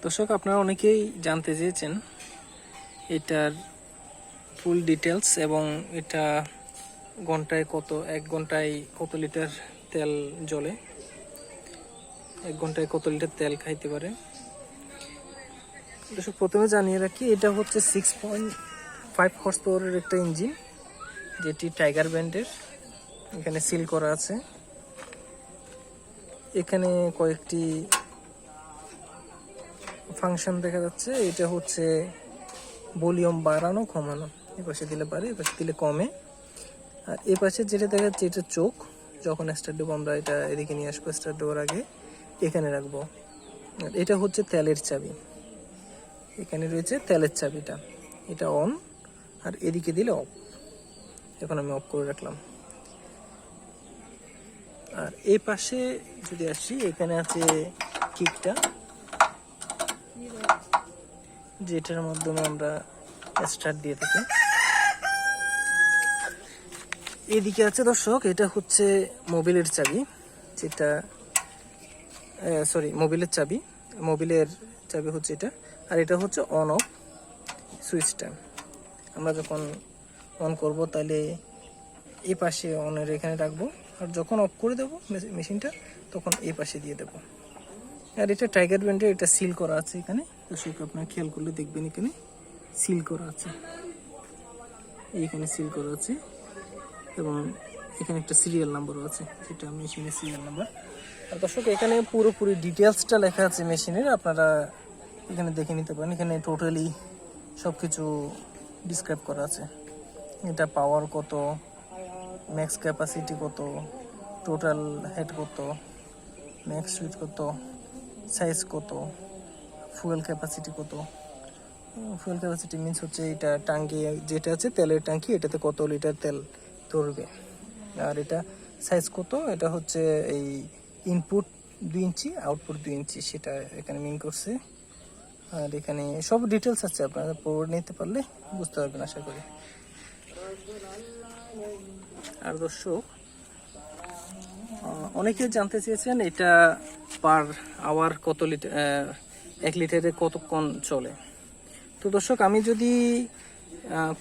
দর্শক, আপনারা অনেকেই জানতে চেয়েছেন এটার ফুল ডিটেলস এবং এটা ঘন্টায় কত, 1 ঘন্টায় কত লিটার তেল জ্বলে, 1 ঘন্টায় কত লিটার তেল খাইতে পারে। দর্শক, প্রথমে জানিয়ে রাখি, এটা হচ্ছে 6.5 হর্স পাওয়ারের একটা ইঞ্জিন, যেটি টাইগার ব্র্যান্ডের। এখানে সিল করা আছে। এখানে কয়েকটি ফাংশন দেখা যাচ্ছে। এটা হচ্ছে ভলিউম বাড়ানো কমানো, এ পাশে দিলে পারে, এ পাশে দিলে কমে। আর এ পাশে যেটা দেখা যাচ্ছে এটা চোখ, যখন স্টার্ট দেবো আমরা এটা এদিকে নিয়ে আসবো, স্টার্ট দেওয়ার আগে এখানে রাখবো। আর এটা হচ্ছে তেলের চাবি, এখানে রয়েছে তেলের চাবিটা, এটা অন আর এদিকে দিলে অফ। এখন আমি অফ করে রাখলাম। আর এই পাশে যদি আসি, এখানে আছে কিকটা, যেটার মাধ্যমে আমরা স্টার্ট দিয়ে থাকি। এদিকে আছে দর্শক, এটা হচ্ছে মোবিলের চাবি, যেটা মোবিলের চাবি হচ্ছে এটা। আর এটা হচ্ছে অন অফ সুইচটা। আমরা যখন অন করব তাহলে এই পাশে অনের এখানে রাখবো, আর যখন অফ করে দেবো মেশিনটা তখন এই পাশে দিয়ে দেবো। আর এটা টাইগার ব্র্যান্ডের, এটা সিল করা আছে এখানে। দর্শক, আপনারা খেয়াল করলে দেখবেন এখানে সিল করা আছে, এইখানে সিল করা আছে এবং এখানে একটা সিরিয়াল নাম্বারও আছে, যেটা মেশিনের সিরিয়াল নাম্বার। আর দর্শক, এখানে পুরোপুরি ডিটেলসটা লেখা আছে মেশিনের, আপনারা এখানে দেখে নিতে পারেন। এখানে টোটালি সব কিছু ডিসক্রাইব করা আছে। এটা পাওয়ার কত, ম্যাক্স ক্যাপাসিটি কত, টোটাল হেড কত, ম্যাক্স সুইচ কত, সাইজ কত, ফুয়েল ক্যাপাসিটি কত। ফুয়েল ক্যাপাসিটি মিনস হচ্ছে এটা ট্যাঙ্কি যেটা আছে তেলের ট্যাঙ্কি, এটাতে কত লিটার তেল ধরবে। আর এটা সাইজ কত, এটা হচ্ছে এই ইনপুট 2 ইঞ্চি, আউটপুট 2 ইঞ্চি, সেটা এখানে মিন করছে। আর এখানে সব ডিটেলস আছে, আপনারা পড়ে নিতে পারলে বুঝতে পারবেন আশা করি। আর দর্শক, অনেকে জানতে চেয়েছেন এটা পার আওয়ার কত লিটার, 1 লিটারে কতক্ষণ চলে। তো দর্শক, আমি যদি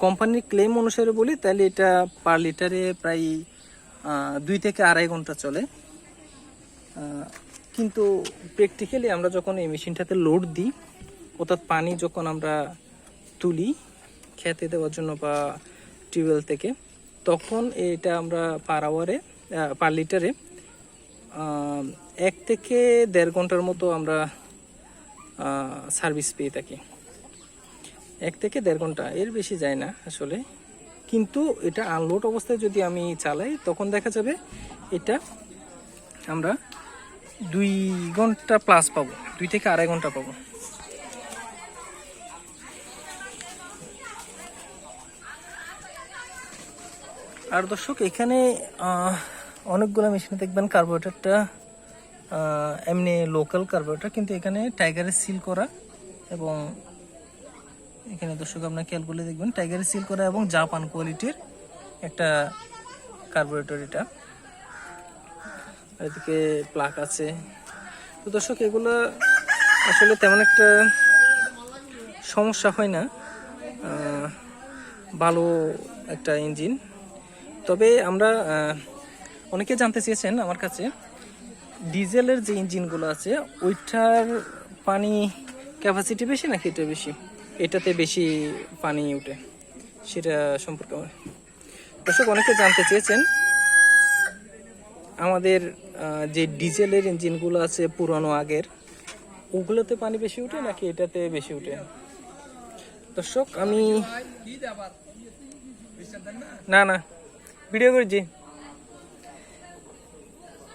কোম্পানির ক্লেম অনুসারে বলি, তাহলে এটা পার লিটারে প্রায় 2 থেকে 2.5 ঘন্টা চলে। কিন্তু প্র্যাকটিক্যালি আমরা যখন এই মেশিনটাতে লোড দিই, অর্থাৎ পানি যখন আমরা তুলি খেতে দেওয়ার জন্য বা টিউবওয়েল থেকে, তখন এটা আমরা পার লিটারে 1 থেকে 1.5 ঘন্টার মতো আমরা সার্ভিস পেয়ে থাকি। 1 থেকে 1.5 ঘন্টা, এর বেশি যায় না আসলে। কিন্তু এটা আনলোড অবস্থায় যদি আমি চালাই, তখন দেখা যাবে এটা আমরা 2 ঘন্টা প্লাস পাবো, 2 থেকে 2.5 ঘন্টা পাবো। আর দর্শক, এখানে অনেকগুলো মেশিনে দেখবেন কার্বোরেটরটা এমনি লোকাল কার্বোরেটর, কিন্তু এখানে টাইগারের সিল করা, এবং এখানে দর্শক আপনার খেয়াল করলে দেখবেন টাইগারের সিল করা এবং জাপান কোয়ালিটির একটা কার্বোরেটর এটা। এদিকে প্লাগ আছে। তো দর্শক, এগুলো আসলে তেমন একটা সমস্যা হয় না, ভালো একটা ইঞ্জিন। তবে আমরা অনেকে জানতে চেয়েছেন আমার কাছে, ডিজেলের যে ইঞ্জিনগুলো আছে ওইটার পানি ক্যাপাসিটি বেশি নাকি এটা বেশি, এটাতে বেশি পানি উঠে, সেটা সম্পর্কে দর্শক অনেকে জানতে চেয়েছেন। আমাদের যে ডিজেলের ইঞ্জিনগুলো আছে পুরানো আগের, ওগুলোতে পানি বেশি উঠে নাকি এটাতে বেশি উঠে। দর্শক, আমি না ভিডিও করছি।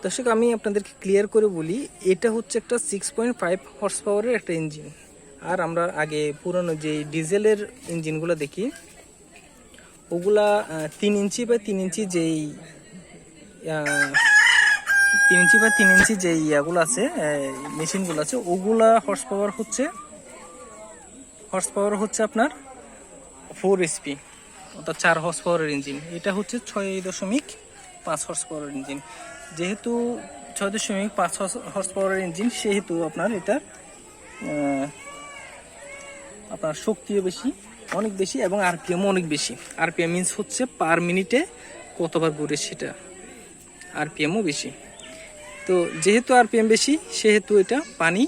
দর্শক, আমি আপনাদেরকে ক্লিয়ার করে বলি, এটা হচ্ছে একটা 6.5 হর্স পাওয়ারের একটা ইঞ্জিন। আর আমরা আগে পুরনো যে ডিজেলের ইঞ্জিনগুলো দেখি, ওগুলা 3 ইঞ্চি বা 3 ইঞ্চি যেই 3 ইঞ্চি বা 3 ইঞ্চি যেই ইয়াগুলো আছে, মেশিনগুলো আছে, ওগুলা হর্স পাওয়ার হচ্ছে আপনার 4 HP, অর্থাৎ 4 হর্স পাওয়ারের ইঞ্জিন। এটা হচ্ছে 6.5 হর্স পাওয়ারের ইঞ্জিন। যেহেতু 6.5 হর্স পাওয়ারের ইঞ্জিন, সেহেতু আপনার এটা আপনার শক্তিও বেশি, অনেক বেশি, এবং আরপিএমও অনেক বেশি। আরপিএম মিন্স হচ্ছে পার মিনিটে কতবার ঘুরে সেটা, আরপিএমও বেশি। তো যেহেতু আরপিএম বেশি সেহেতু এটা পানি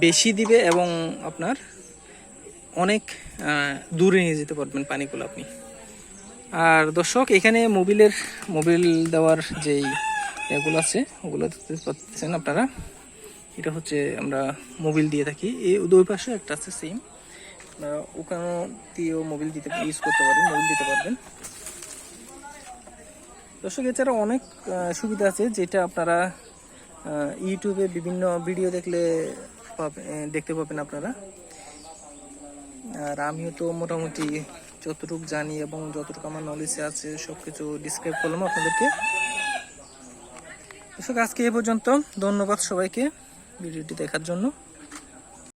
বেশি দিবে এবং আপনার অনেক দূরে নিয়ে যেতে পারবেন পানিগুলো আপনি। আর দর্শক, এখানে মোবিল দেওয়ার যেই এগুলো আছে ওগুলো দেখতে পাচ্ছেন আপনারা, এটা হচ্ছে আমরা মোবিল দিয়ে থাকি। এই দুই পাশে একটা আছে সেম, আপনারা ওখানে দিয়েও মোবিল দিতে ইউজ করতে পারবেন, মোবিল দিতে পারবেন। দর্শক, এছাড়া অনেক সুবিধা আছে যেটা আপনারা ইউটিউবে বিভিন্ন ভিডিও দেখলে দেখতে পাবেন আপনারা। আর আমিও তো মোটামুটি যতটুকু জানি এবং যতটুকু আমার নলেজে আছে সব কিছু ডিসক্রাইব করলাম আপনাদেরকে। দর্শক, আজকে এই পর্যন্ত। ধন্যবাদ সবাইকে ভিডিওটি দেখার জন্য।